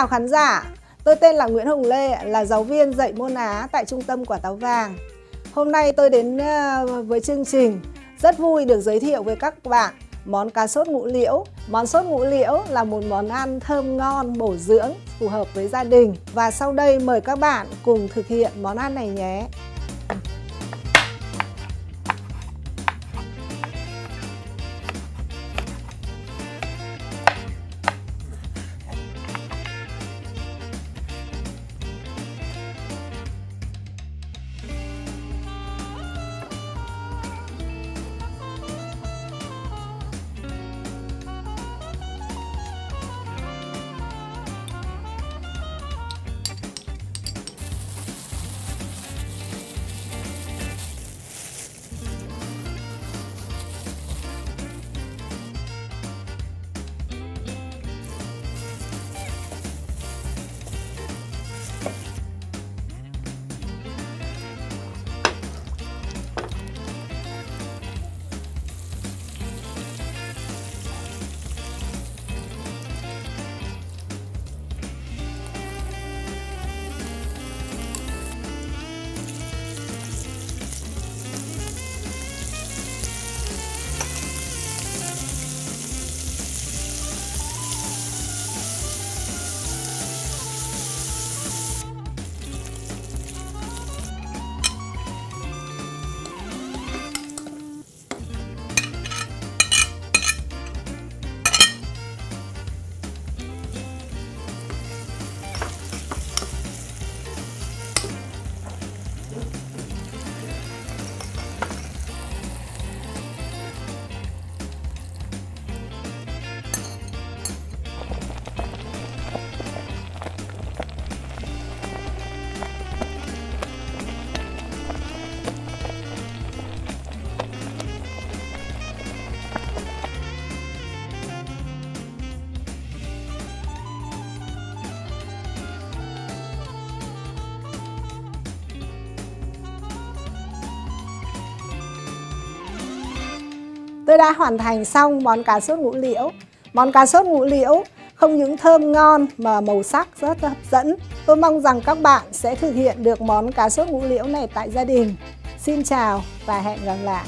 chào khán giả, tôi tên là Nguyễn Hồng Lê, là giáo viên dạy môn Á tại Trung tâm Quả Táo Vàng. Hôm nay tôi đến với chương trình, rất vui được giới thiệu với các bạn món cá sốt ngũ liễu. Món sốt ngũ liễu là một món ăn thơm ngon, bổ dưỡng, phù hợp với gia đình. Và sau đây mời các bạn cùng thực hiện món ăn này nhé. Tôi đã hoàn thành xong món cá sốt ngũ liễu. Món cá sốt ngũ liễu không những thơm ngon mà màu sắc rất hấp dẫn. Tôi mong rằng các bạn sẽ thực hiện được món cá sốt ngũ liễu này tại gia đình. Xin chào và hẹn gặp lại.